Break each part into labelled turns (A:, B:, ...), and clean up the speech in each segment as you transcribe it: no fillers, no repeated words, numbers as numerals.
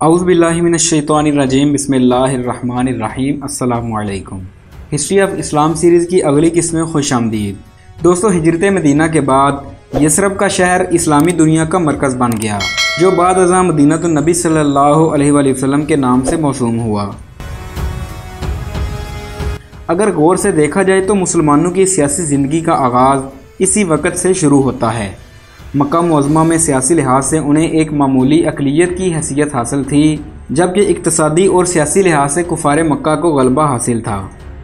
A: اعوذ باللہ من الشیطان الرجیم بسم اللہ الرحمن الرحیم السلام علیکم۔ ہسٹری آف اسلام سیریز کی اگلی قسم میں خوش آمدید۔ دوستو، ہجرت مدینہ کے بعد یثرب کا شہر اسلامی دنیا کا مرکز بن گیا، جو بعد ازاں مدینہ النبی صلی اللہ علیہ وآلہ وسلم کے نام سے موسوم ہوا۔ اگر غور سے دیکھا جائے تو مسلمانوں کی سیاسی زندگی کا آغاز اسی وقت سے شروع ہوتا ہے۔ مکہ معظمہ میں سیاسی لحاظ سے انہیں ایک معمولی اقلیت کی حیثیت حاصل تھی، جبکہ اقتصادی اور سیاسی لحاظ سے کفار مکہ کو غلبہ حاصل تھا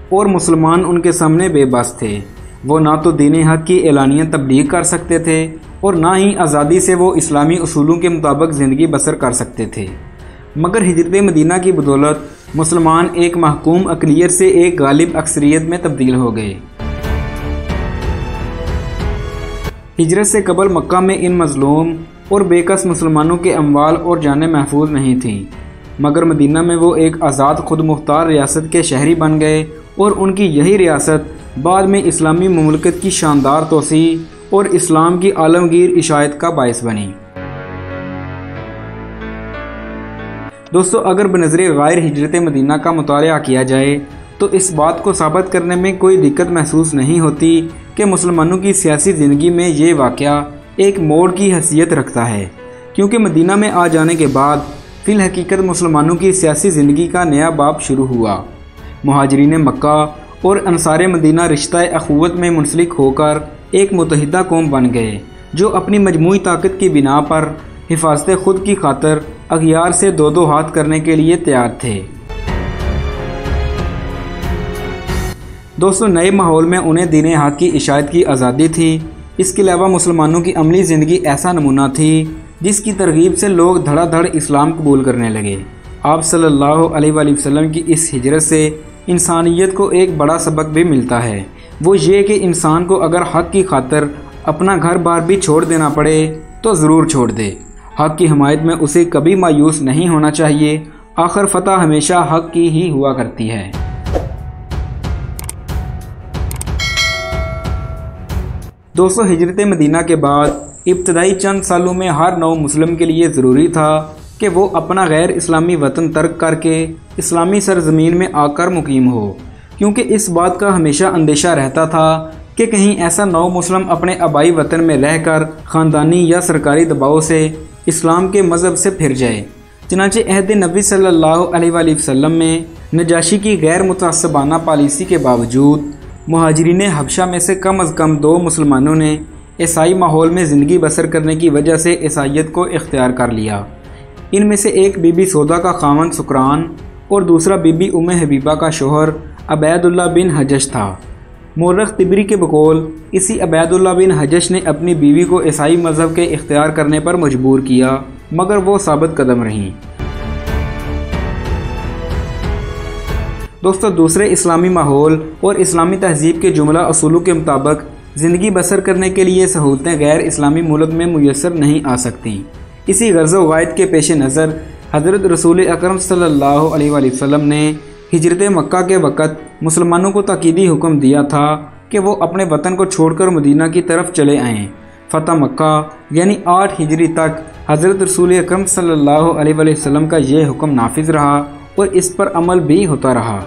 A: اور مسلمان ان کے سامنے بے بس تھے۔ وہ نہ تو دین حق کی اعلانیہ تبلیغ کر سکتے تھے اور نہ ہی آزادی سے وہ اسلامی اصولوں کے مطابق زندگی بسر کر سکتے تھے۔ مگر ہجرت مدینہ کی بدولت مسلمان ایک محکوم اقلیت سے ایک غالب اکثریت میں تبدیل ہو گئے۔ ہجرت سے قبل مکہ میں ان مظلوم اور بے کس مسلمانوں کے اموال اور جانیں محفوظ نہیں تھیں، مگر مدینہ میں وہ ایک آزاد خود مختار ریاست کے شہری بن گئے اور ان کی یہی ریاست بعد میں اسلامی مملکت کی شاندار توسیع اور اسلام کی عالمگیر اشاعت کا باعث بنی۔ دوستو، اگر بنظر غیر ہجرت مدینہ کا مطالعہ کیا جائے تو اس بات کو ثابت کرنے میں کوئی دقت محسوس نہیں ہوتی کہ مسلمانوں کی سیاسی زندگی میں یہ واقعہ ایک موڑ کی حیثیت رکھتا ہے، کیونکہ مدینہ میں آ جانے کے بعد فی الحقیقت مسلمانوں کی سیاسی زندگی کا نیا باب شروع ہوا۔ مہاجرین مکہ اور انصار مدینہ رشتہ اخوت میں منسلک ہو کر ایک متحدہ قوم بن گئے، جو اپنی مجموعی طاقت کی بنا پر حفاظت خود کی خاطر اغیار سے دو ہاتھ کرنے کے لیے تیار تھے۔ دوستو، نئے ماحول میں انہیں دین حق کی اشاعت کی آزادی تھی۔ اس کے علاوہ مسلمانوں کی عملی زندگی ایسا نمونہ تھی جس کی ترغیب سے لوگ دھڑا دھڑ اسلام قبول کرنے لگے۔ آپ صلی اللہ علیہ وآلہ وسلم کی اس ہجرت سے انسانیت کو ایک بڑا سبق بھی ملتا ہے، وہ یہ کہ انسان کو اگر حق کی خاطر اپنا گھر بار بھی چھوڑ دینا پڑے تو ضرور چھوڑ دے۔ حق کی حمایت میں اسے کبھی مایوس نہیں ہونا چاہیے، آخر فتح ہمیشہ حق کی ہی ہوا کرتی ہے۔ دوستو، ہجرت مدینہ کے بعد ابتدائی چند سالوں میں ہر نو مسلم کے لیے ضروری تھا کہ وہ اپنا غیر اسلامی وطن ترک کر کے اسلامی سرزمین میں آ کر مقیم ہو، کیونکہ اس بات کا ہمیشہ اندیشہ رہتا تھا کہ کہیں ایسا نو مسلم اپنے آبائی وطن میں رہ کر خاندانی یا سرکاری دباؤ سے اسلام کے مذہب سے پھر جائے۔ چنانچہ عہد نبی صلی اللہ علیہ وآلہ وسلم میں نجاشی کی غیر متعصبانہ پالیسی کے باوجود مہاجرین حبشہ میں سے کم از کم 2 مسلمانوں نے عیسائی ماحول میں زندگی بسر کرنے کی وجہ سے عیسائیت کو اختیار کر لیا۔ ان میں سے ایک بی بی سودا کا خاوند سکران اور دوسرا بی بی ام حبیبہ کا شوہر عبید اللہ بن حجش تھا۔ مورخ طبری کے بقول اسی عبید اللہ بن حجش نے اپنی بیوی کو عیسائی مذہب کے اختیار کرنے پر مجبور کیا، مگر وہ ثابت قدم رہیں۔ دوستو، دوسرے اسلامی ماحول اور اسلامی تہذیب کے جملہ اصولوں کے مطابق زندگی بسر کرنے کے لیے سہولتیں غیر اسلامی ملک میں میسر نہیں آ سکتیں۔ اسی غرض و غائد کے پیش نظر حضرت رسول اکرم صلی اللہ علیہ وآلہ وسلم نے ہجرت مکہ کے وقت مسلمانوں کو تاکیدی حکم دیا تھا کہ وہ اپنے وطن کو چھوڑ کر مدینہ کی طرف چلے آئیں۔ فتح مکہ یعنی 8 ہجری تک حضرت رسول اکرم صلی اللہ علیہ وآلہ وسلم کا یہ حکم نافذ رہا اور اس پر عمل بھی ہوتا رہا۔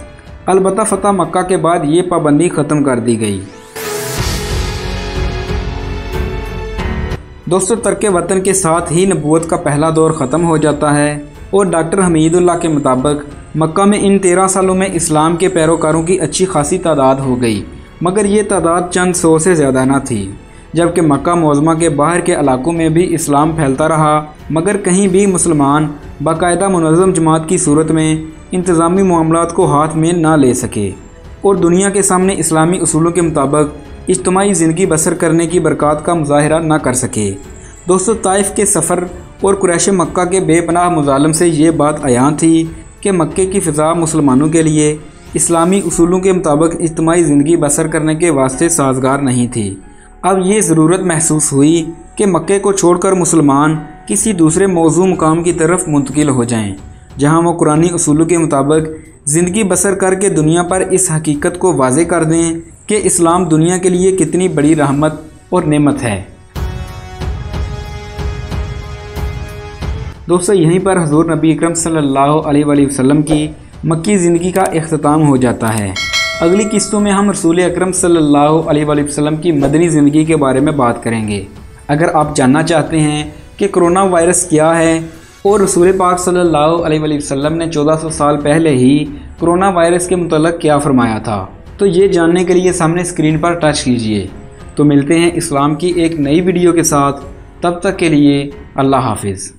A: البتہ فتح مکہ کے بعد یہ پابندی ختم کر دی گئی۔ دوستو، ترک وطن کے ساتھ ہی نبوت کا پہلا دور ختم ہو جاتا ہے اور ڈاکٹر حمید اللہ کے مطابق مکہ میں ان 13 سالوں میں اسلام کے پیروکاروں کی اچھی خاصی تعداد ہو گئی، مگر یہ تعداد چند 100 سے زیادہ نہ تھی، جبکہ مکہ معظمہ کے باہر کے علاقوں میں بھی اسلام پھیلتا رہا، مگر کہیں بھی مسلمان باقاعدہ منظم جماعت کی صورت میں انتظامی معاملات کو ہاتھ میں نہ لے سکے اور دنیا کے سامنے اسلامی اصولوں کے مطابق اجتماعی زندگی بسر کرنے کی برکات کا مظاہرہ نہ کر سکے۔ دوستو، طائف کے سفر اور قریش مکہ کے بے پناہ مظالم سے یہ بات عیاں تھی کہ مکے کی فضا مسلمانوں کے لیے اسلامی اصولوں کے مطابق اجتماعی زندگی بسر کرنے کے واسطے سازگار نہیں تھی۔ اب یہ ضرورت محسوس ہوئی کہ مکے کو چھوڑ کر مسلمان کسی دوسرے موزوں مقام کی طرف منتقل ہو جائیں، جہاں وہ قرآنی اصولوں کے مطابق زندگی بسر کر کے دنیا پر اس حقیقت کو واضح کر دیں کہ اسلام دنیا کے لیے کتنی بڑی رحمت اور نعمت ہے۔ دوستو یہیں پر حضور نبی اکرم صلی اللہ علیہ وآلہ وسلم کی مکی زندگی کا اختتام ہو جاتا ہے۔ اگلی قسطوں میں ہم رسول اکرم صلی اللہ علیہ وآلہ وسلم کی مدنی زندگی کے بارے میں بات کریں گے۔ اگر آپ جاننا چاہتے ہیں کہ کرونا وائرس کیا ہے اور رسول پاک صلی اللہ علیہ وآلہ وسلم نے 1400 سال پہلے ہی کرونا وائرس کے متعلق کیا فرمایا تھا، تو یہ جاننے کے لیے سامنے اسکرین پر ٹچ کیجئے۔ تو ملتے ہیں اسلام کی ایک نئی ویڈیو کے ساتھ، تب تک کے لیے اللہ حافظ۔